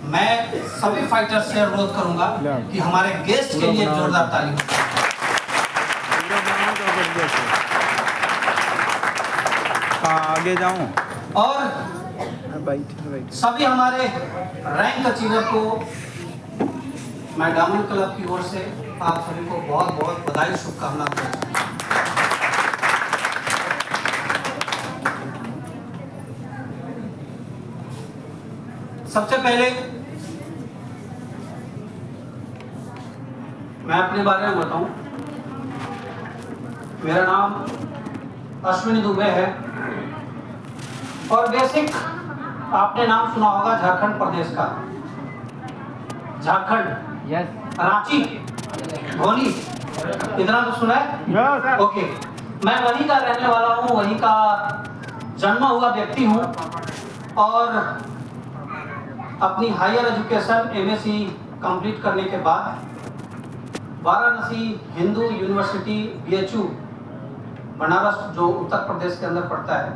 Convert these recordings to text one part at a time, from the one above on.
मैं सभी फाइटर्स से अनुरोध करूंगा कि हमारे गेस्ट के लिए जोरदार ताली हो। आगे जाऊं और सभी हमारे रैंक अचीवर को मैं डायमंड क्लब की ओर से आप सभी को बहुत बहुत बधाई शुभकामनाएं देता हूं। सबसे पहले मैं अपने बारे में बताऊं। मेरा नाम अश्विनी दुबे है और बेसिक आपने नाम सुना होगा झारखंड प्रदेश का। झारखंड, रांची, धोनी, इतना तो सुना है? ओके, मैं वहीं का रहने वाला हूँ, वहीं का जन्मा हुआ व्यक्ति हूँ और अपनी हायर एजुकेशन एमएससी कंप्लीट करने के बाद वाराणसी हिंदू यूनिवर्सिटी बीएचयू बनारस जो उत्तर प्रदेश के अंदर पड़ता है,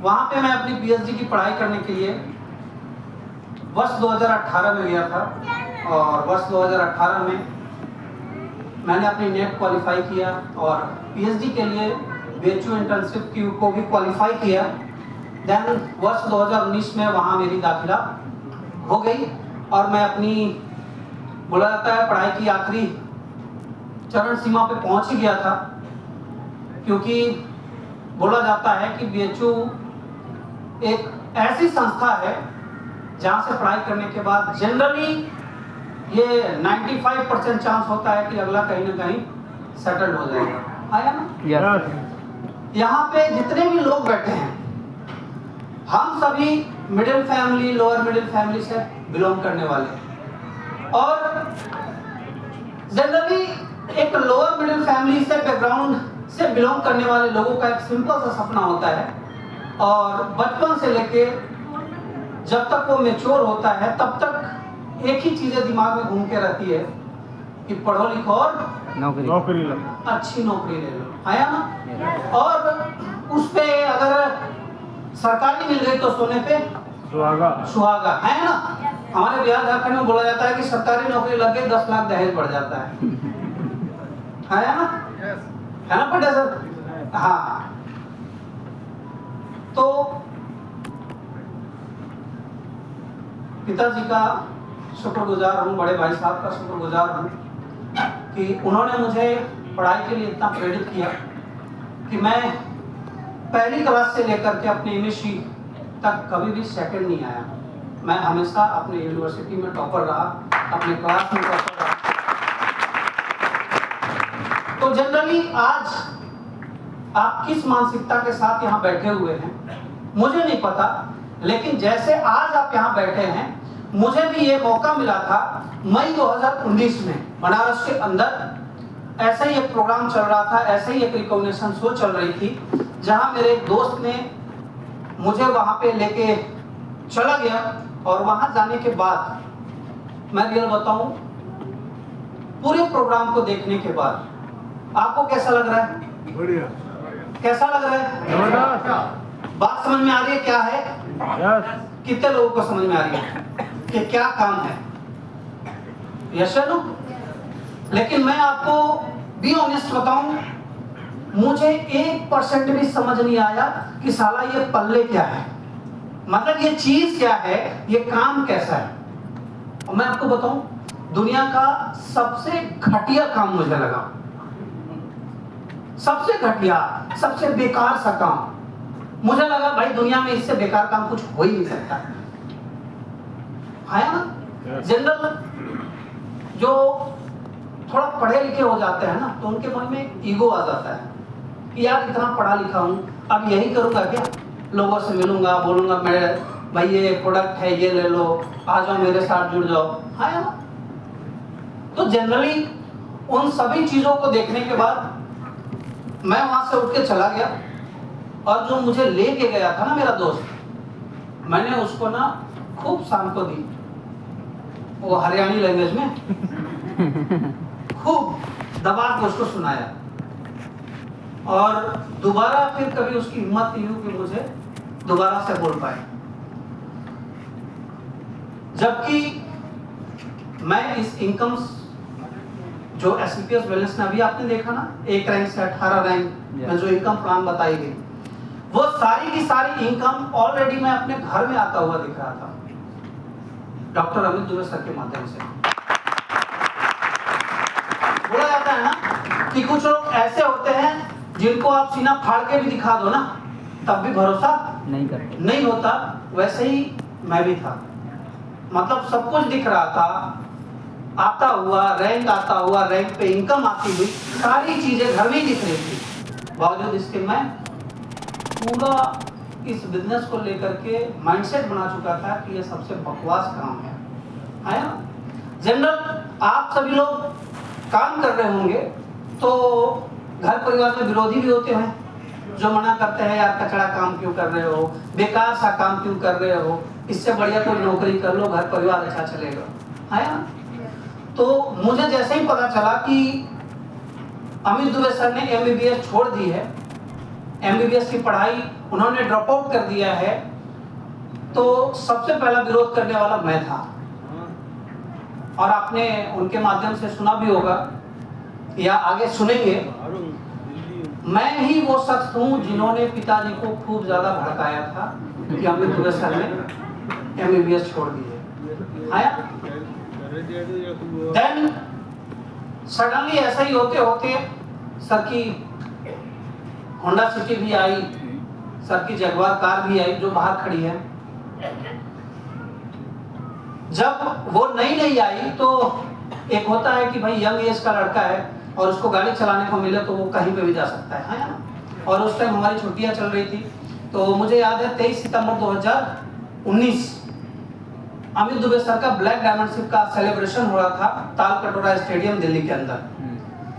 वहाँ पे मैं अपनी पीएचडी की पढ़ाई करने के लिए वर्ष 2018 में गया था और वर्ष 2018 में मैंने अपनी नेट क्वालिफाई किया और पीएचडी के लिए बीएचयू इंटर्नशिप को भी क्वालिफाई किया। देन वर्ष 2019 में वहाँ मेरी दाखिला हो गई और मैं अपनी बोला जाता है पढ़ाई की आखिरी चरण सीमा पे पहुंच ही गया था, क्योंकि बोला जाता है कि बीएचयू एक ऐसी संस्था है जहां से पढ़ाई करने के बाद जनरली ये 95% चांस होता है कि अगला कहीं ना कहीं सेटल्ड हो जाएगा। आया ना? यहाँ पे जितने भी लोग बैठे हैं हम सभी middle family lower middle family से बिलोंग करने वाले और जनरली एक लोअर मिडिल फैमिली से बैकग्राउंड से बिलोंग करने वाले लोगों का एक सिंपल सा सपना होता है और बचपन से लेके जब तक वो मैच्योर होता है तब तक एक ही चीजें दिमाग में घूम के रहती है कि पढ़ो लिखो और नौकरी लो, अच्छी नौकरी ले लो। आया ना? और उस पे अगर सरकारी मिल गई तो सोने पे सुहागा, है ना? हमारे बिहार झारखंड में बोला जाता है कि सरकारी नौकरी लग गई 10 लाख दहेज बढ़ जाता है। है ना? है ना पटेल सर? हाँ, तो पिताजी का शुक्रगुजार हूँ, बड़े भाई साहब का शुक्रगुजार हूँ कि उन्होंने मुझे पढ़ाई के लिए इतना प्रेरित किया कि मैं पहली क्लास से लेकर के अपने एमएससी तक कभी भी सेकंड नहीं आया। मैं हमेशा अपने यूनिवर्सिटी में टॉपर रहा, अपने क्लास में टॉपर रहा। तो जनरली आज आप किस मानसिकता के साथ यहाँ बैठे हुए हैं मुझे नहीं पता, लेकिन जैसे आज आप यहाँ बैठे हैं, मुझे भी ये मौका मिला था मई 2019 में बनारस के अंदर ऐसा ही एक प्रोग्राम चल रहा था, ऐसे ही एक रिकॉग्निशन शो चल रही थी, जहां मेरे एक दोस्त ने मुझे वहां पे लेके चला गया और वहां जाने के बाद मैं रियल बताऊं, पूरे प्रोग्राम को देखने के बाद आपको कैसा लग रहा है? बढ़िया। कैसा लग रहा है? बात समझ में आ रही है क्या है? कितने लोगों को समझ में आ रही है कि क्या काम है? Yes no? लेकिन मैं आपको बी ऑनेस्ट बताऊं, मुझे 1% भी समझ नहीं आया कि साला ये पल्ले क्या है, मतलब ये चीज क्या है, ये काम कैसा है। और मैं आपको बताऊं, दुनिया का सबसे घटिया काम मुझे लगा, सबसे घटिया, सबसे बेकार सा काम मुझे लगा। भाई दुनिया में इससे बेकार काम कुछ हो ही नहीं सकता है ना? जनरल जो थोड़ा पढ़े लिखे हो जाते हैं ना, तो उनके मन में ईगो आ जाता है कि यार इतना पढ़ा लिखा हूं, अब यही करूंगा क्या? लोगों से मिलूंगा, बोलूंगा मैं भाई ये प्रोडक्ट है, ये ले लो, आ जाओ मेरे साथ जुड़ जाओ, है ना? तो जनरली उन सभी चीजों को देखने के बाद मैं वहां से उठ के चला गया और जो मुझे लेके गया था ना मेरा दोस्त, मैंने उसको ना खूब शाम को दी, वो हरियाणी लैंग्वेज में खूब दबा के उसको सुनाया और दोबारा फिर कभी उसकी हिम्मत नहीं हुई कि मुझे दोबारा से बोल पाए। जबकि मैं इस इनकम जो SPPS वेलनेस ने अभी आपने देखा ना, 1 रैंक से 18 रैंक में जो इनकम प्लान बताई गई, वो सारी की सारी इनकम ऑलरेडी मैं अपने घर में आता हुआ दिख रहा था डॉक्टर अमित दुबे सर के माध्यम से। बोला जाता है ना कि कुछ लोग ऐसे होते हैं जिनको आप सीना फाड़ के भी दिखा दो ना तब भी भरोसा नहीं होता। वैसे ही मैं भी था, मतलब सब कुछ दिख रहा था, आता हुआ रैंक पे इनकम आती हुई, सारी चीजें घर में ही दिख रही थी। बावजूद इसके मैं पूरा इस बिजनेस को लेकर के माइंडसेट बना चुका था कि ये सबसे बकवास काम है ना। जनरल आप सभी लोग काम कर रहे होंगे तो घर परिवार में विरोधी भी होते हैं जो मना करते हैं, यार कचरा काम क्यों कर रहे हो, बेकार सा काम क्यों कर रहे हो, इससे बढ़िया कोई नौकरी कर लो, घर परिवार अच्छा चलेगा, है ना। तो मुझे जैसे ही पता चला कि अमित दुबे सर ने MBBS छोड़ दी है, MBBS की पढ़ाई उन्होंने ड्रॉप आउट कर दिया है, तो सबसे पहला विरोध करने वाला मैं था। और आपने उनके माध्यम से सुना भी होगा या आगे सुनेंगे, मैं ही वो शख्स हूँ जिन्होंने पिताजी को खूब ज्यादा भड़काया था कि अमित दुबे सर ने MBBS छोड़ दी है। देन सडनली ऐसा ही होते होते सर की होंडा सिटी भी आई, सर की जगुआर कार भी आई जो बाहर खड़ी है। जब वो नई आई तो एक होता है कि भाई यंग एज का लड़का है और उसको गाड़ी चलाने को मिले तो वो कहीं पे भी जा सकता है ना। और उस टाइम हमारी छुट्टियां चल रही थी, तो मुझे याद है 23 सितंबर 2019 अमित दुबे सर का ब्लैक डायमंडशिप का सेलिब्रेशन हो रहा था ताल कटोरा स्टेडियम दिल्ली के अंदर।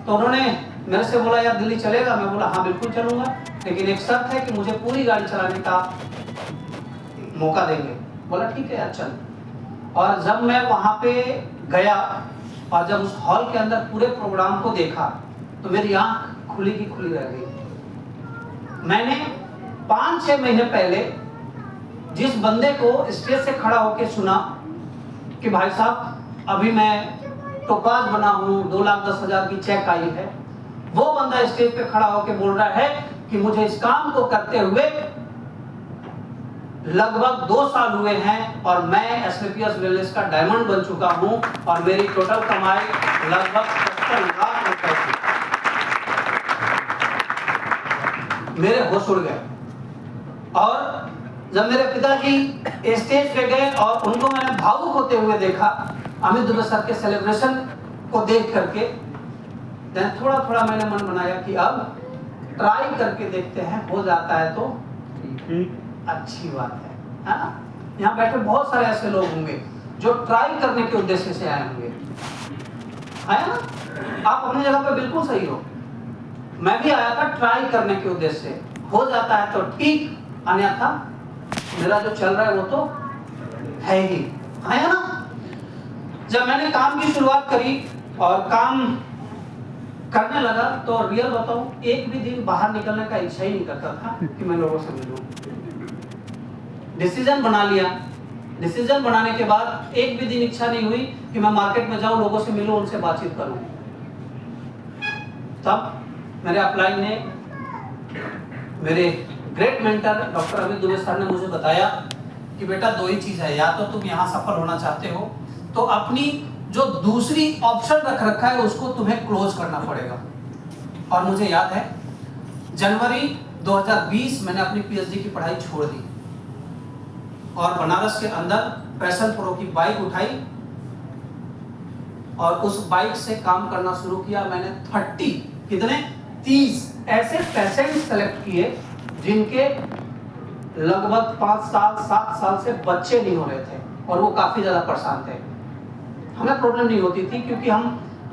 तो उन्होंने मेरे से बोला यार दिल्ली चलेगा, मैं बोला हाँ बिल्कुल चलूंगा, लेकिन एक शर्त है कि मुझे पूरी गाड़ी चलाने का मौका देंगे। बोला ठीक है यार चल। और जब मैं वहां पे गया और जब उस हॉल के अंदर पूरे प्रोग्राम को देखा तो मेरी आंख खुली की खुली रह गई। मैंने 5-6 महीने पहले जिस बंदे को स्टेज से खड़ा होकर सुना कि भाई साहब अभी मैं टोपाज बना हूं, 2,10,000 की चेक आई है, वो बंदा स्टेज पे खड़ा होकर बोल रहा है कि मुझे इस काम को करते हुए लगभग 2 साल हुए हैं और मैं SPPS वेलनेस का डायमंड बन चुका हूं और मेरी टोटल कमाई लगभग 70 लाख रुपए थी। मेरे होश उड़ गए। और जब मेरे पिताजी स्टेज पे गए और उनको मैंने भावुक होते हुए देखा अमित दुबे सर के सेलिब्रेशन को देख करके, थोड़ा थोड़ा मैंने मन बनाया कि अब ट्राई करके देखते हैं, हो जाता है तो अच्छी बात है ना। यहाँ बैठे बहुत सारे ऐसे लोग होंगे जो ट्राई करने के उद्देश्य से आए होंगे, है ना। आप अपनी जगह पे बिल्कुल सही हो, मैं भी आया था ट्राई करने के उद्देश्य से, हो जाता है तो ठीक, अन्यथा मेरा जो चल रहा है वो तो है ही, है ना। जब मैंने काम की शुरुआत करी और काम करने लगा तो रियल बताऊं एक भी दिन बाहर निकलने का इच्छा ही नहीं करता था कि मैं लोगों से मिलूं। डिसीजन बना लिया, डिसीजन बनाने के बाद एक भी दिन इच्छा नहीं हुई कि मैं मार्केट में जाऊं, लोगों से मिलूं, उनसे बातचीत करूं। तब मेरे अपलाइन ने, मेरे great mentor doctor Amit Dubey sir ने मुझे बताया कि बेटा 2 ही चीज है, या तो तुम यहाँ सफल होना चाहते हो तो अपनी जो दूसरी ऑप्शन रख रखा है उसको तुम्हें क्लोज करना पड़ेगा। और मुझे याद है जनवरी 2020 मैंने अपनी PhD की पढ़ाई छोड़ दी और बनारस के अंदर पैशन प्रो की बाइक उठाई और उस बाइक से काम करना शुरू किया। मैंने 30 ऐसे पेशेंट सेलेक्ट किए जिनके लगभग 5 साल 7 साल से बच्चे नहीं हो रहे थे और वो काफी ज्यादा परेशान थे। हमें प्रॉब्लम नहीं होती थी क्योंकि हम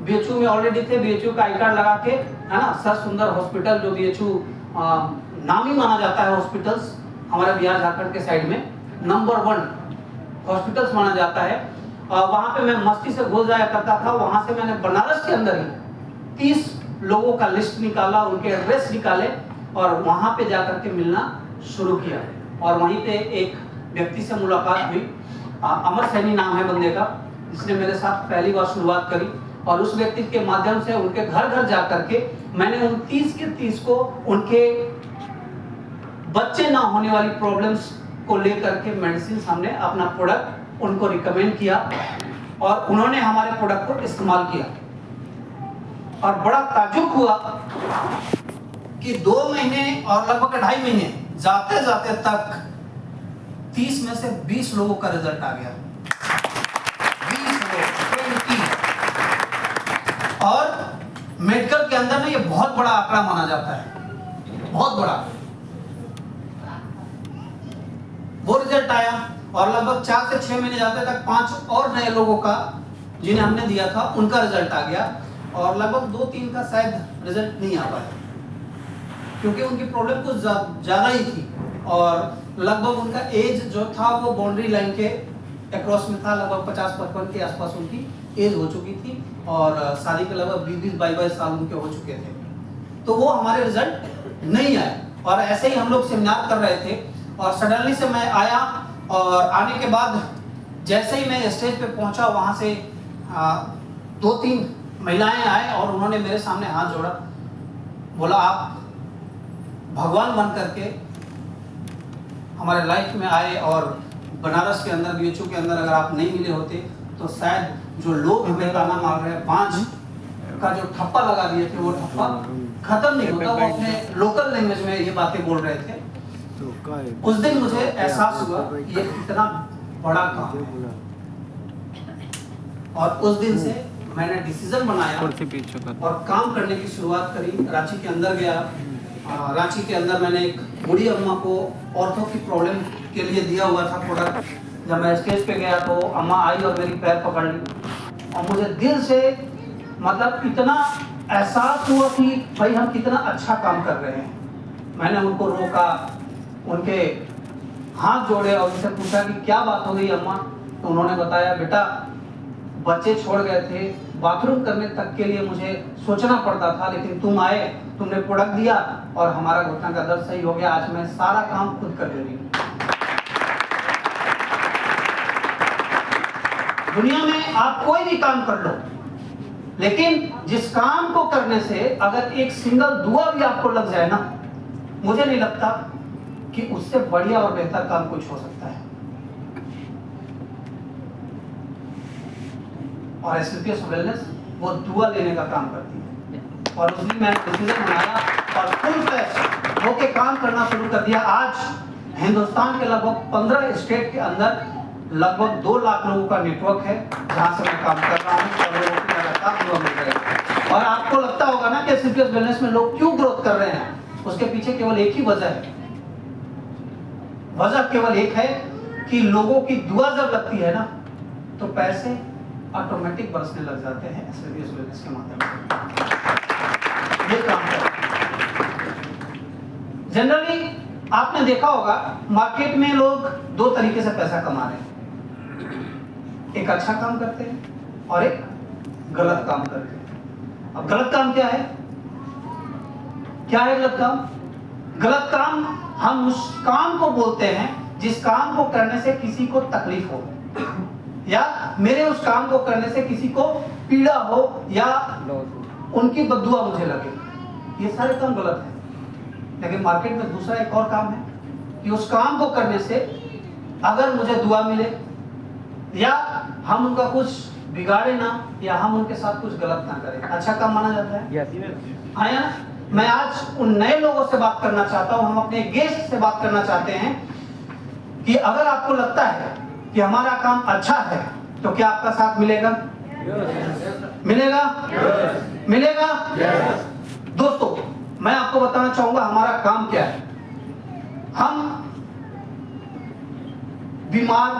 BHU में ऑलरेडी थे, BHU का आई कार्ड लगा के, है ना। सर सुंदर हॉस्पिटल जो BHU नामी माना जाता है हॉस्पिटल्स हमारे बिहार झारखंड के साइड में नंबर 1 हॉस्पिटल्स माना जाता है। वहां पे मैं मस्ती से घुस जाया करता था। वहां से मैंने बनारस के अंदर ही 30 लोगों का लिस्ट निकाला, उनके एड्रेस निकाले और वहां पे जाकर के मिलना शुरू किया। और वहीं पे एक व्यक्ति से मुलाकात हुई अमर सैनी नाम है बंदे का, जिसने मेरे साथ पहली बार शुरुआत करी, और उस व्यक्ति के माध्यम से उनके घर घर जा करके मैंने उन 30 के 30 को उनके बच्चे ना होने वाली प्रॉब्लम्स को लेकर के मेडिसिन हमने अपना प्रोडक्ट उनको रिकमेंड किया, और उन्होंने हमारे प्रोडक्ट को इस्तेमाल किया, और बड़ा ताज्जुब हुआ कि 2 महीने और लगभग 2.5 महीने जाते जाते तक 30 में से 20 लोगों का रिजल्ट आ गया। 20 लोग, 20। और मेडिकल के अंदर ना ये बहुत बड़ा आंकड़ा माना जाता है, बहुत बड़ा। वो रिजल्ट आया, और लगभग 4 से 6 महीने जाते तक 5 और नए लोगों का, जिन्हें हमने दिया था, उनका रिजल्ट आ गया, और लगभग 2-3 का शायद रिजल्ट नहीं आ पाया, क्योंकि उनकी प्रॉब्लम कुछ ज्यादा ही थी, और लगभग उनका एज जो था वो बाउंड्री लाइन के अक्रॉस में था। लगभग 50-55 के आसपास उनकी एज हो चुकी थी, और शादी के लगभग 20-22 साल उनके हो चुके थे। तो वो हमारे रिजल्ट नहीं आए, और ऐसे ही हम लोग सेमिनार कर रहे थे, और सडनली से मैं आया, और आने के बाद जैसे ही मैं स्टेज पे पहुंचा, वहां से 2-3 महिलाएं आए, और उन्होंने मेरे सामने हाथ जोड़ा, बोला आप भगवान बन करके हमारे लाइफ में आए, और बनारस के अंदर बीएचयू के अंदर अगर आप नहीं मिले होते तो शायद जो लोग हमें ताना मार रहे हैं 5 का जो ठप्पा लगा दिए थे, वो ठप्पा खत्म नहीं होता। वो अपने लोकल लैंग्वेज में ये बातें बोल रहे थे। उस दिन मुझे एहसास हुआ कि ये कितना बड़ा काम है, और उस दिन से मैंने डिसीजन बनाया और काम करने की शुरुआत करी। रांची के अंदर गया, रांची के अंदर मैंने एक बूढ़ी अम्मा को ऑर्थो की प्रॉब्लम के लिए दिया हुआ था प्रोडक्ट। जब मैं स्टेज पे गया तो अम्मा आई और मेरी पैर पकड़ ली, और मुझे दिल से मतलब इतना एहसास हुआ कि भाई हम कितना अच्छा काम कर रहे हैं। मैंने उनको रोका, उनके हाथ जोड़े और उनसे पूछा कि क्या बात हो गई अम्मा। तो उन्होंने बताया, बेटा बच्चे छोड़ गए थे, बाथरूम करने तक के लिए मुझे सोचना पड़ता था, लेकिन तुम आए, तुमने प्रोडक्ट दिया और हमारा घुटना का दर्द सही हो गया। आज मैं सारा काम खुद कर ले रही हूँ। दुनिया में आप कोई भी काम कर लो, लेकिन जिस काम को करने से अगर एक सिंगल दुआ भी आपको लग जाए ना, मुझे नहीं लगता कि उससे बढ़िया और बेहतर काम कुछ हो सकता है। और एसएलपीएस वेलनेस वो दुआ लेने का काम करती है, और उस दिन मैंने डिसीजन बनाया और फुल फ्लैश होके काम करना शुरू कर दिया। आज हिंदुस्तान के लगभग 15 स्टेट के अंदर लगभग 2 लाख लोगों का नेटवर्क है, जहां से मैं काम कर रहा हूँ, और लोगों की लगातार दुआ मिल रही है। और आपको लगता होगा ना कि एसएलपीएस वेलनेस में लोग क्यों ग्रोथ कर रहे हैं, उसके पीछे केवल एक ही वजह है। वजह केवल एक है कि लोगों की दुआ जब लगती है ना, तो पैसे ऑटोमेटिक बरसने लग जाते हैं एसएलपीएस वेलनेस के माध्यम से। ये काम है। जनरली आपने देखा होगा मार्केट में लोग 2 तरीके से पैसा कमा रहे हैं, एक अच्छा काम करते हैं और एक गलत काम करते हैं। अब गलत काम क्या है? क्या है गलत काम? गलत काम हम उस काम को बोलते हैं जिस काम को करने से किसी को तकलीफ हो, या मेरे उस काम को करने से किसी को पीड़ा हो, या उनकी बद्दुआ मुझे लगे। ये सारे काम गलत हैं। लेकिन मार्केट में दूसरा एक और काम है कि उस काम को करने से अगर मुझे दुआ मिले, या हम उनका कुछ बिगाड़े ना, या हम उनके साथ कुछ गलत ना करें, अच्छा काम माना जाता है। आया ना? मैं आज उन नए लोगों से बात करना चाहता हूं, हम अपने गेस्ट से बात करना चाहते हैं कि अगर आपको लगता है कि हमारा काम अच्छा है, तो क्या आपका साथ मिलेगा? मिलेगा? मिलेगा? दोस्तों, मैं आपको बताना चाहूंगा हमारा काम क्या है। हम बीमार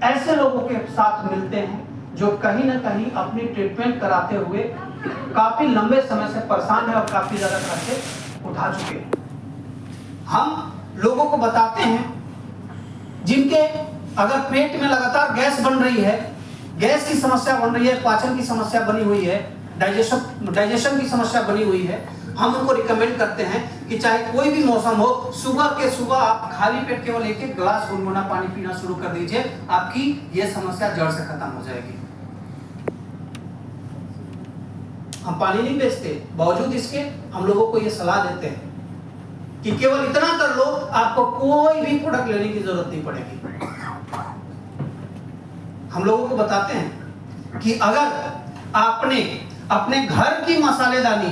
ऐसे लोगों के साथ मिलते हैं जो कहीं ना कहीं अपनी ट्रीटमेंट कराते हुए काफी लंबे समय से परेशान है और काफी ज्यादा खर्चे उठा चुके हैं। हम लोगों को बताते हैं जिनके अगर पेट में लगातार गैस बन रही है, गैस की समस्या बन रही है, पाचन की समस्या बनी हुई है, डाइजेशन की समस्या बनी हुई है, हम उनको रिकमेंड करते हैं कि चाहे कोई भी मौसम हो, सुबह के सुबह आप खाली पेट केवल एक गिलास गुनगुना पानी पीना शुरू कर दीजिए, आपकी ये समस्या जड़ से खत्म हो जाएगी। हम पानी नहीं बेचते, बावजूद इसके हम लोगों को ये सलाह देते हैं कि केवल इतना कर लो, आपको कोई भी प्रोडक्ट लेने की जरूरत नहीं पड़ेगी। हम लोगों को बताते हैं कि अगर आपने अपने घर की मसालेदानी,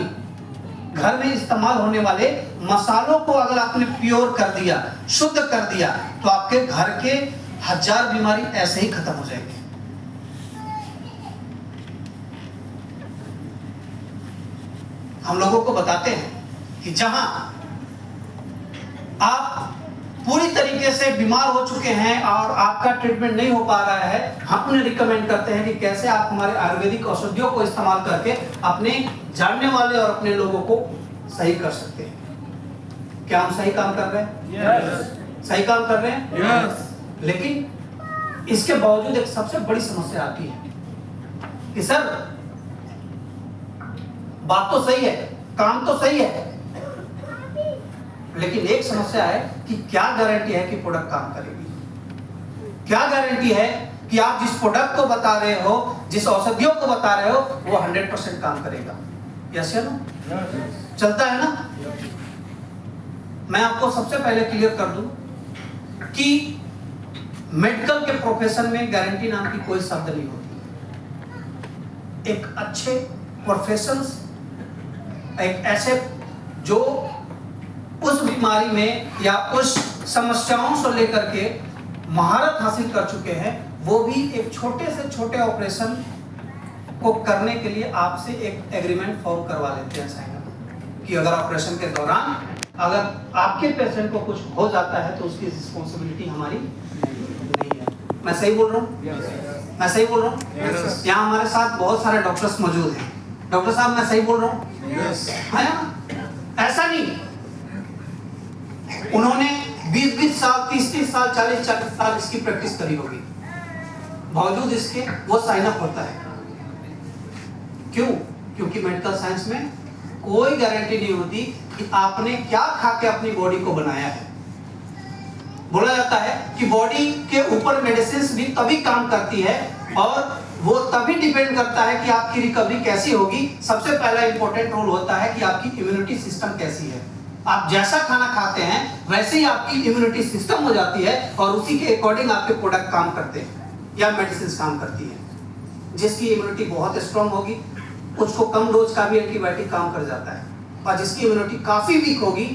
घर में इस्तेमाल होने वाले मसालों को अगर आपने प्योर कर दिया, शुद्ध कर दिया, तो आपके घर के 1000 बीमारी ऐसे ही खत्म हो जाएगी। हम लोगों को बताते हैं कि जहां आप पूरी तरीके से बीमार हो चुके हैं और आपका ट्रीटमेंट नहीं हो पा रहा है, हम उन्हें रिकमेंड करते हैं कि कैसे आप हमारे आयुर्वेदिक औषधियों को इस्तेमाल करके अपने जानने वाले और अपने लोगों को सही कर सकते हैं। क्या हम सही काम कर रहे हैं? यस। सही काम कर रहे हैं? यस। लेकिन इसके बावजूद एक सबसे बड़ी समस्या आती है कि सर बात तो सही है, काम तो सही है, लेकिन एक समस्या है कि क्या गारंटी है कि प्रोडक्ट काम करेगी? क्या गारंटी है कि आप जिस प्रोडक्ट को बता रहे हो, जिस औषधियों को बता रहे हो, वो 100% काम करेगा? यस या नो? चलता है ना? मैं आपको सबसे पहले क्लियर कर दूं कि मेडिकल के प्रोफेशन में गारंटी नाम की कोई शब्द नहीं होती। एक अच्छे प्रोफेशनल्स, एक ऐसे जो उस बीमारी में या उस समस्याओं से लेकर के महारत हासिल कर चुके हैं, वो भी एक छोटे से छोटे ऑपरेशन को करने के लिए आपसे एक एग्रीमेंट फॉर्म करवा लेते हैं साइन, कि अगर ऑपरेशन के दौरान अगर आपके पेशेंट को कुछ हो जाता है तो उसकी रिस्पॉन्सिबिलिटी हमारी नहीं है। मैं सही बोल रहा हूँ? मैं सही बोल रहा हूँ? यहाँ हमारे साथ बहुत सारे डॉक्टर्स मौजूद हैं। डॉक्टर साहब, मैं सही बोल रहा हूँ? है ना? ऐसा नहीं, उन्होंने 20-20 साल, 30-30 साल, 40-40 साल इसकी प्रैक्टिस करी होगी, बावजूद इसके वो साइन अप होता है। क्यों? क्योंकि मेडिकल साइंस में कोई गारंटी नहीं होती कि आपने क्या खा के अपनी बॉडी को बनाया है। बोला जाता है कि बॉडी के ऊपर मेडिसिन भी तभी काम करती है और वो तभी डिपेंड करता है कि आपकी रिकवरी कैसी होगी। सबसे पहला इंपॉर्टेंट रोल होता है कि आपकी इम्यूनिटी सिस्टम कैसी है। आप जैसा खाना खाते हैं वैसे ही आपकी इम्यूनिटी सिस्टम हो जाती है और उसी के अकॉर्डिंग आपके प्रोडक्ट काम करते हैं या मेडिसिन काम करती है। जिसकी इम्यूनिटी बहुत स्ट्रांग होगी उसको कम डोज का भी एंटीबायोटिक काम कर जाता है, और जिसकी इम्यूनिटी काफी वीक होगी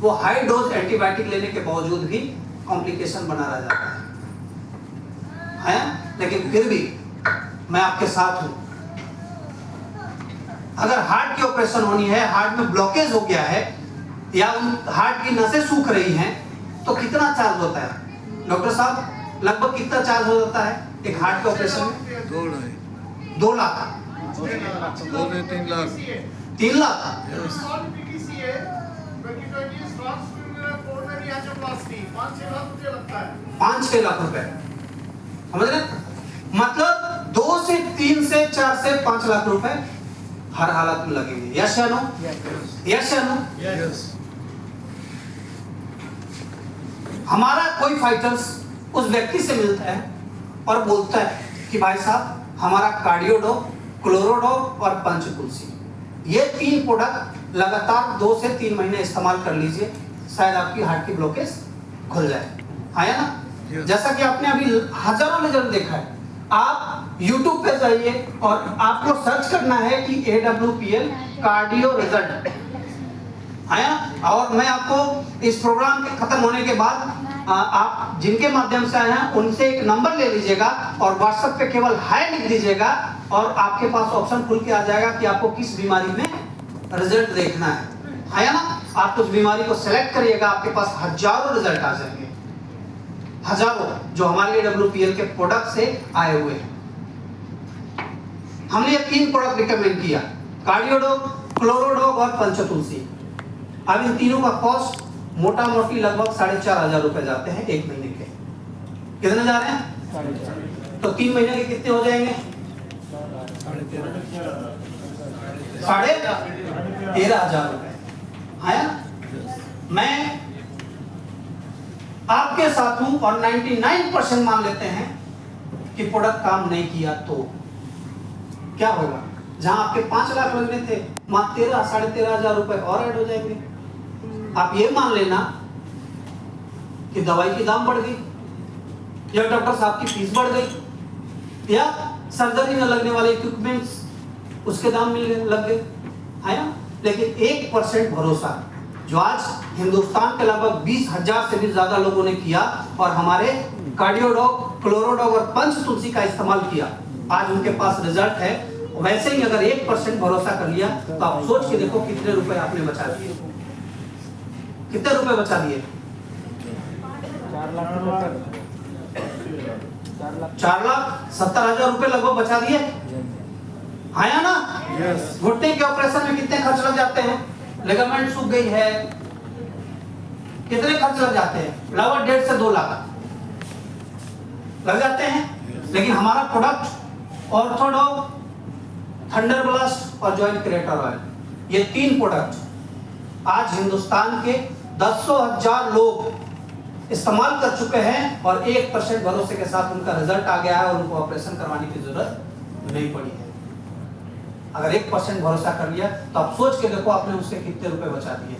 वो हाई डोज एंटीबायोटिक लेने के बावजूद भी कॉम्प्लिकेशन बना रह जाता है। लेकिन फिर भी मैं आपके साथ हूं। अगर हार्ट की ऑपरेशन होनी है, हार्ट में ब्लॉकेज हो गया है या उन हार्ट की नसें सूख रही हैं, तो कितना चार्ज होता है डॉक्टर साहब? लगभग कितना चार्ज हो जाता है एक हार्ट के ऑपरेशन में? 2 लाख, 3 लाख, 3 लाख। 5-6 लाख रुपए, समझ रहे? मतलब 2 से 3 से 4 से 5 लाख रुपए हर हालत में लगेंगे। यस या नो? यस या नो? हमारा कोई फाइटर्स उस व्यक्ति से मिलता है और बोलता है कि भाई साहब हमारा कार्डियोडोप, क्लोरोडोप और पंचतुलसी, ये 3 प्रोडक्ट लगातार 2 से 3 महीने इस्तेमाल कर लीजिए, शायद आपकी हार्ट की ब्लॉकेज खुल जाए। आया ना? जैसा कि आपने अभी हजारों रिजल्ट देखा है। आप YouTube पे जाइए और आपको सर्च करना है कि AWPL कार्डियो रिजल्ट, आया? और मैं आपको इस प्रोग्राम के खत्म होने के बाद आप जिनके माध्यम से आए हैं उनसे एक नंबर ले लीजिएगा और व्हाट्सएप पे केवल हाय लिख दीजिएगा और आपके पास ऑप्शन खुल के आ जाएगा कि आपको किस बीमारी में रिजल्ट देखना है ना? आप उस बीमारी को सेलेक्ट करिएगा, आपके पास हजारों रिजल्ट आ जाएंगे, हजारों, जो हमारे AWPL के प्रोडक्ट से आए हुए हैं। हमने ये 3 प्रोडक्ट रिकमेंड किया, कार्डियोडोप, क्लोरोडोप और पंचतुलसी। अब इन तीनों का कॉस्ट मोटा मोटी लगभग 4,500 रुपए जाते हैं 1 महीने के। कितने जा रहे हैं? तो 3 महीने के कितने हो जाएंगे? 13,500 रुपए। है ना? मैं आपके साथ हूं और 99% मान लेते हैं कि प्रोडक्ट काम नहीं किया तो क्या होगा? जहां आपके 5 लाख लगने थे, वहां 13-13,500 रुपए और ऐड हो जाएंगे। आप ये मान लेना कि दवाई की दाम बढ़ गई, या डॉक्टर साहब की फीस बढ़ गई, या सर्जरी में लगने वाले इक्विपमेंट्स उसके दाम लग गए, है ना? लेकिन 1% भरोसा जो आज हिंदुस्तान के लगभग 20,000 से भी ज्यादा लोगों ने किया और हमारे कार्डियोडॉग, क्लोरोडॉग और पंच तुलसी का इस्तेमाल किया, आज उनके पास रिजल्ट है। वैसे ही अगर 1% भरोसा कर लिया तो आप सोच के देखो कितने रुपए आपने बचा दिए। कितने रुपए बचा दिए? 4,70,000 रुपए लगभग बचा दिए, है ना? घुटने के ऑपरेशन में कितने खर्च लग जाते हैं? लिगामेंट सूख गई है, कितने खर्च लग जाते हैं? लगभग 1.5 से 2 लाख लग जाते हैं। लेकिन हमारा प्रोडक्ट ऑर्थोडॉग, थंडरब्लास्ट और जॉइंट क्रिएटर ऑयल, ये 3 प्रोडक्ट आज हिंदुस्तान के 10,000 लोग इस्तेमाल कर चुके हैं और 1% भरोसे के साथ उनका रिजल्ट आ गया है और उनको ऑपरेशन करवाने की जरूरत नहीं पड़ी है। अगर 1% भरोसा कर लिया तो आप सोच के देखो आपने उसके कितने रुपए बचा दिए।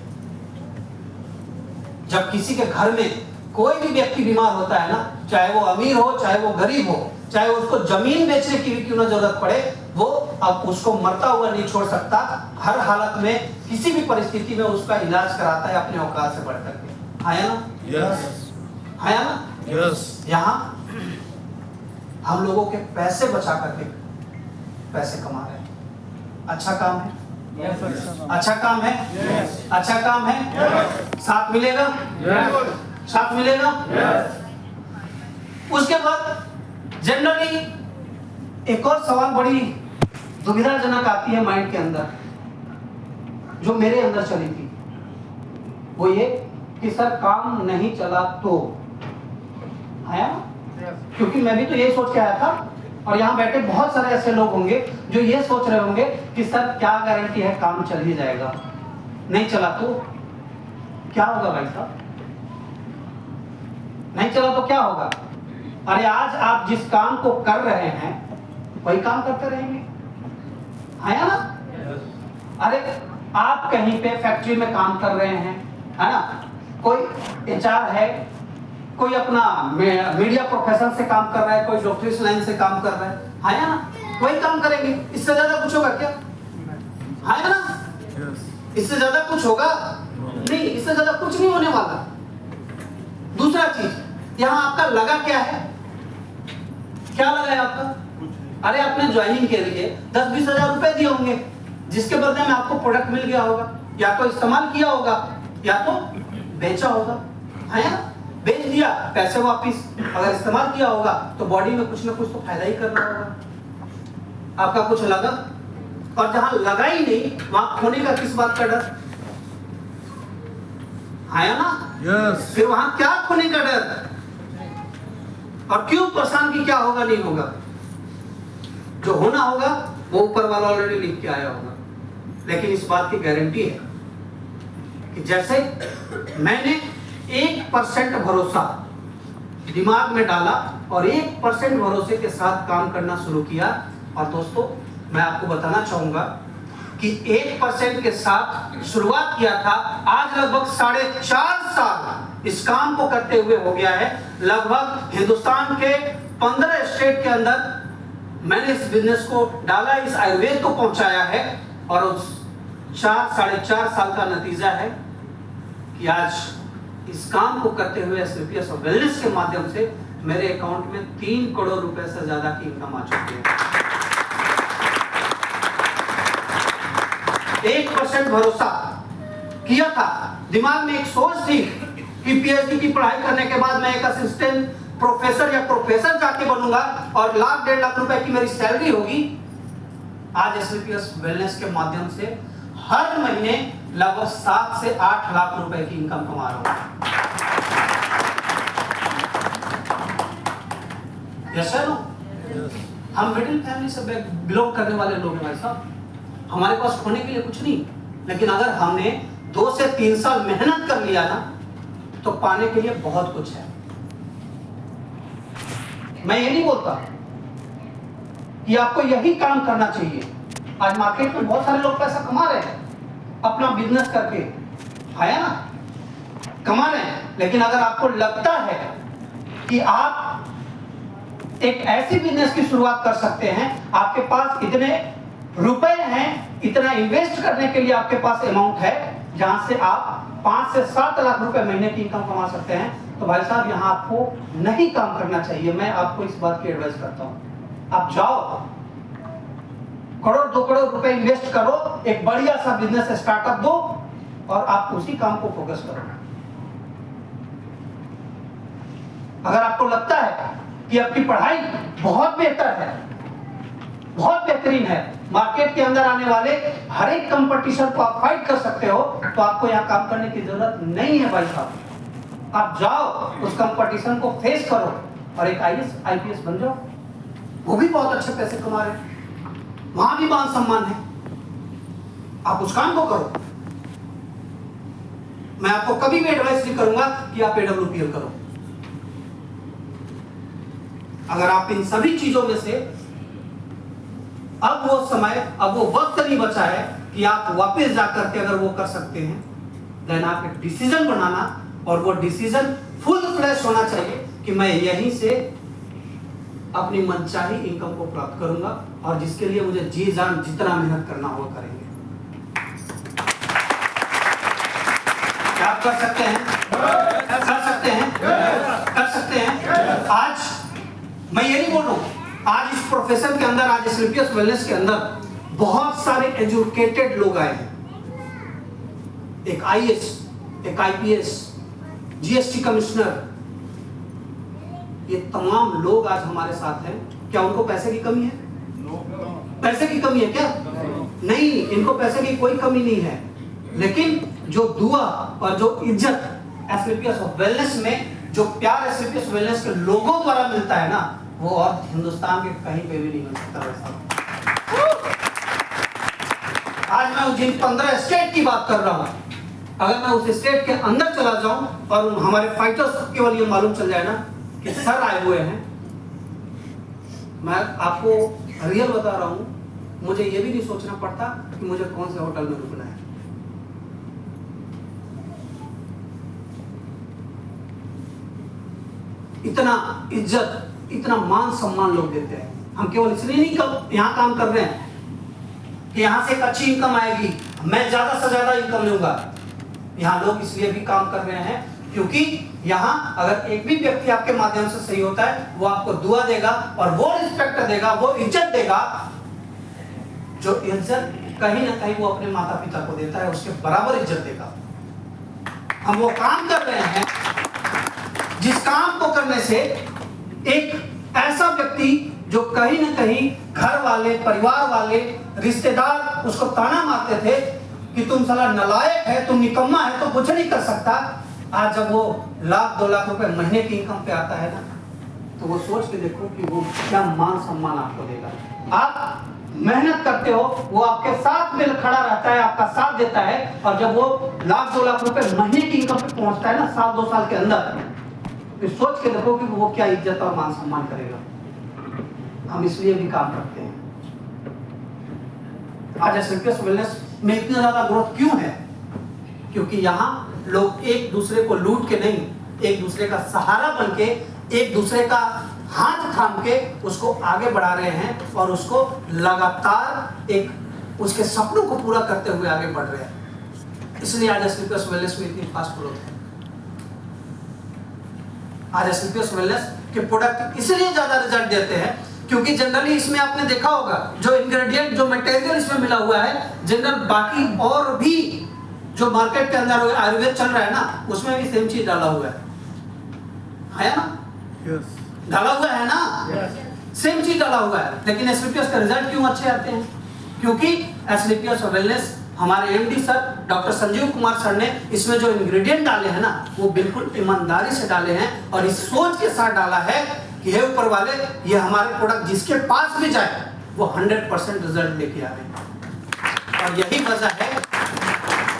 जब किसी के घर में कोई भी व्यक्ति बीमार होता है ना, चाहे वो अमीर हो चाहे वो गरीब हो, चाहे उसको जमीन बेचने की भी क्यों ना जरूरत पड़े, वो अब उसको मरता हुआ नहीं छोड़ सकता। हर हालत में किसी भी परिस्थिति में उसका इलाज कराता है अपने औकात से बढ़ करके, है ना? है ना? यहाँ हम लोगों के पैसे बचा करके पैसे कमा रहे हैं। अच्छा काम है? अच्छा काम है? अच्छा काम है? साथ मिलेगा? साथ मिलेगा? उसके बाद जनरली एक और सवाल बड़ी दुविधाजनक आती है माइंड के अंदर, जो मेरे अंदर चली थी, वो ये कि सर काम नहीं चला तो, है ना? क्योंकि मैं भी तो यही सोच के आया था और यहाँ बैठे बहुत सारे ऐसे लोग होंगे जो ये सोच रहे होंगे कि सर क्या गारंटी है काम चल ही जाएगा, नहीं चला तो क्या होगा भाई साहब? नहीं चला तो क्या होगा? अरे आज आप जिस काम को कर रहे हैं वही काम करते रहेंगे, है ना? अरे आप कहीं पे फैक्ट्री में काम कर रहे हैं, है ना? कोई एचआर है, कोई अपना मीडिया प्रोफेशन से काम कर रहा है, कोई डॉक्टरी लाइन से काम कर रहा है ना? वही काम करेंगे, इससे ज्यादा कुछ होगा क्या? है ना? इससे ज्यादा कुछ होगा नहीं, इससे ज्यादा कुछ नहीं होने वाला। दूसरा चीज, यहाँ आपका लगा क्या है? क्या लगा है आपका? अरे आपने ज्वाइनिंग के लिए 10-20 हजार रुपए दिए होंगे, जिसके बदले में आपको प्रोडक्ट मिल गया होगा, या तो इस्तेमाल किया होगा या तो बेचा होगा, है ना? बेच दिया, पैसे वापिस। अगर इस्तेमाल किया होगा तो बॉडी में कुछ ना कुछ तो फायदा ही करना होगा। आपका कुछ लगा, और जहां लगा ही नहीं वहां खोने का किस बात का डर है ना? फिर वहां क्या खोने का डर, और क्यों परेशान की क्या होगा नहीं होगा? जो होना होगा वो ऊपर वाला ऑलरेडी लिख के आया होगा। लेकिन इस बात की गारंटी है कि जैसे मैंने 1% भरोसा दिमाग में डाला और 1% भरोसे के साथ काम करना शुरू किया, और दोस्तों मैं आपको बताना चाहूंगा कि 1% के साथ शुरुआत किया था, आज लगभग 4.5 साल इस काम को करते हुए हो गया है। लगभग हिंदुस्तान के 15 स्टेट के अंदर मैंने इस बिजनेस को डाला, इस आयुर्वेद को पहुंचाया है, और उस 4-4.5 साल का नतीजा है कि आज इस काम को करते हुए एसबीपीएस और वेलनेस के माध्यम से मेरे अकाउंट में 3 करोड़ रुपए से ज्यादा की इनकम आ चुकी है। 1% भरोसा किया था, दिमाग में एक सोच थी कि पीएचडी की पढ़ाई करने के बाद मैं एक असिस्टेंट प्रोफेसर या प्रोफेसर जाके बनूंगा और 1-1.5 लाख रुपए की मेरी सैलरी होगी। आज एसबीपीएस वेलनेस के माध्यम से हर महीने लगभग 7 से 8 लाख रुपए की इनकम कमा रहा हूं। यस है ना? हम मिडिल फैमिली से बिलोंग करने वाले लोग हैं भाई साहब। हमारे पास खोने के लिए कुछ नहीं, लेकिन अगर हमने 2 से 3 साल मेहनत कर लिया ना, तो पाने के लिए बहुत कुछ है। मैं ये नहीं बोलता कि आपको यही काम करना चाहिए। आज मार्केट में बहुत सारे लोग पैसा कमा रहे हैं अपना बिजनेस करके, है ना, कमा रहे हैं। लेकिन अगर आपको लगता है कि आप एक ऐसी बिजनेस की शुरुआत कर सकते हैं, आपके पास इतने रुपए हैं, इतना इन्वेस्ट करने के लिए आपके पास अमाउंट है जहां से आप 5 से 7 लाख रुपए महीने की इनकम कमा सकते हैं, तो भाई साहब यहाँ आपको नहीं काम करना चाहिए। मैं आपको इस बात की एडवाइस करता हूँ, आप जाओ करोड़ 2 करोड़ रुपए इन्वेस्ट करो, एक बढ़िया सा बिजनेस स्टार्टअप दो और आप उसी काम को फोकस करो। अगर आपको लगता है कि आपकी पढ़ाई बहुत बेहतर है, बहुत बेहतरीन है, मार्केट के अंदर आने वाले हर एक कंपटीशन को आप फाइट कर सकते हो, तो आपको यहाँ काम करने की जरूरत नहीं है भाई साहब। आप जाओ उस कंपटीशन को फेस करो और एक IAS IPS बन जाओ। वो भी बहुत अच्छे पैसे कमा रहे हैं, वहां भी मान सम्मान है, आप उस काम को करो। मैं आपको कभी भी एडवाइस नहीं करूंगा कि आप AWPL करो। अगर आप इन सभी चीजों में से अब वो समय, अब वो वक्त नहीं बचा है कि आप वापस जाकर के अगर वो कर सकते हैं, देन आप एक डिसीजन बनाना, और वो डिसीजन फुल फ्लैश होना चाहिए कि मैं यहीं से अपनी मनचाही इनकम को प्राप्त करूंगा, और जिसके लिए मुझे जी जान जितना मेहनत करना होगा करेंगे। क्या आप कर सकते हैं? कर सकते हैं? कर सकते हैं? आज मैं ये नहीं बोल रहा हूं, आज इस प्रोफेशन के अंदर, आज SLPS वेलनेस के अंदर बहुत सारे एजुकेटेड लोग आए हैं। एक IAS, एक IPS, GST कमिश्नर, ये तमाम लोग आज हमारे साथ हैं। क्या उनको पैसे की कमी है? पैसे की कमी है क्या? नहीं, इनको पैसे की कोई कमी नहीं है। लेकिन जो दुआ और जो इज्जत SLPS वेलनेस में, जो प्यार SLPS वेलनेस के लोगों द्वारा मिलता है ना, वो और हिंदुस्तान के कहीं पे भी नहीं मिल सकता वैसा। आज मैं जिन 15 स्टेट की बात कर रहा हूं, अगर मैं उस स्टेट के अंदर चला जाऊं और हमारे फाइटर्स केवल ये मालूम चल जाए ना कि सर आए हुए हैं, मैं आपको रियल बता रहा हूं, मुझे ये भी नहीं सोचना पड़ता कि मुझे कौन से होटल में रुकना है। इतना इज्जत, इतना मान सम्मान लोग देते हैं। हम केवल इसलिए नहीं यहाँ काम कर रहे हैं कि यहाँ से एक अच्छी इनकम आएगी, मैं ज्यादा से ज्यादा इनकम लूंगा। यहाँ लोग इसलिए भी काम कर रहे हैं क्योंकि यहाँ अगर एक भी व्यक्ति आपके माध्यम से सही होता है, वो आपको दुआ देगा और वो रिस्पेक्ट देगा, वो इज्जत देगा, जो इज्जत कहीं ना कहीं वो अपने माता पिता को देता है, उसके बराबर इज्जत देगा। हम वो काम कर रहे हैं जिस काम को करने से एक ऐसा व्यक्ति जो कहीं ना कहीं घर वाले, परिवार वाले, रिश्तेदार उसको ताना मारते थे कि तुम साला नालायक है, तुम निकम्मा है, तो कुछ नहीं कर सकता, आज जब वो 1-2 लाख रुपए महीने की इनकम पे आता है ना, तो वो सोच के देखो कि वो क्या मान सम्मान आपको देगा। आप मेहनत करते हो, वो आपके साथ में खड़ा रहता है, आपका साथ देता है, और जब वो 1-2 लाख रुपए महीने की इनकम पे पहुंचता है ना 1-2 साल के अंदर, तो सोच के देखो कि वो क्या इज्जत और मान सम्मान करेगा। हम इसलिए भी काम करते हैं। आज SLPS वेलनेस में इतना ज्यादा ग्रोथ क्यों है? क्योंकि यहाँ लोग एक दूसरे को लूट के नहीं, एक दूसरे का सहारा बन के, एक दूसरे का हाथ थाम के उसको आगे बढ़ा रहे हैं और उसको लगातार एक उसके सपनों को पूरा करते हुए आगे बढ़ रहे हैं। इसलिए आज SLPS वेलनेस में इतनी फास्ट ग्रोथ है। आज SLPS वेलनेस के प्रोडक्ट इसलिए ज्यादा रिजल्ट देते हैं क्योंकि जनरली इसमें आपने देखा होगा जो इंग्रेडिएंट, जो मटेरियल इसमें मिला हुआ है, जनरल बाकी और भी जो मार्केट के अंदर आयुर्वेद चल रहा है ना, उसमें भी सेम चीज डाला हुआ है ना? Yes. डाला हुआ है ना? सेम चीज डाला हुआ है। लेकिन SLPS के रिजल्ट क्यों अच्छे आते हैं? क्योंकि SLPS वेलनेस, हमारे MD sir doctor Sanjeev Kumar sir ने इसमें जो इंग्रेडिएंट डाले हैं ना, वो बिल्कुल ईमानदारी से डाले हैं और इस सोच के साथ डाला है कि हे ऊपर वाले, ये हमारे प्रोडक्ट जिसके पास भी जाए वो 100% रिजल्ट लेके आ रहे हैं। और यही वजह है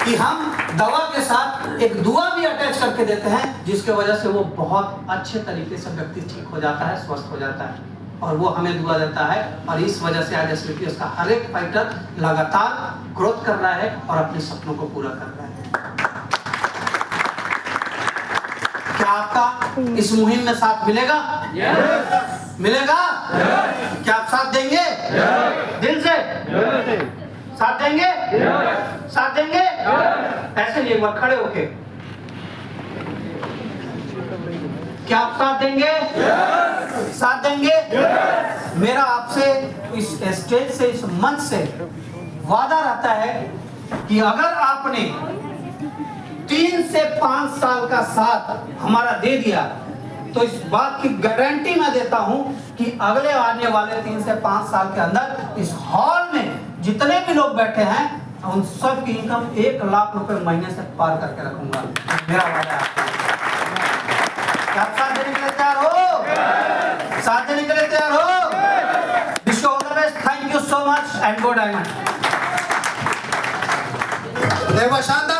कि हम दवा के साथ एक दुआ भी अटैच करके देते हैं, जिसके वजह से वो बहुत अच्छे तरीके से व्यक्ति ठीक हो जाता है, स्वस्थ हो जाता है, और वो हमें दुआ देता है। और इस वजह से आज स्लीपियस का हर एक फाइटर लगातार ग्रोथ कर रहा है और अपने सपनों को पूरा कर रहा है। क्या आपका इस मुहिम में साथ मिलेगा? मिलेगा? क्या आप साथ देंगे? दिल से साथ देंगे? साथ देंगे? ऐसे नहीं, एक बार खड़े होके, क्या आप साथ देंगे? साथ देंगे? मेरा आपसे इस स्टेज से, इस मंच से वादा रहता है कि अगर आपने 3 से 5 साल का साथ हमारा दे दिया, तो इस बात की गारंटी मैं देता हूं कि अगले आने वाले 3 से 5 साल के अंदर इस हॉल में जितने भी लोग बैठे हैं, उन सब की इनकम 1 लाख रुपए महीने से पार करके रखूंगा। मेरा वादा है आपको। क्या आप साथ देने के लिए तैयार हो? साथ देने के लिए तैयार हो? Wish you all the best. Thank you so much and go diamond. शानदार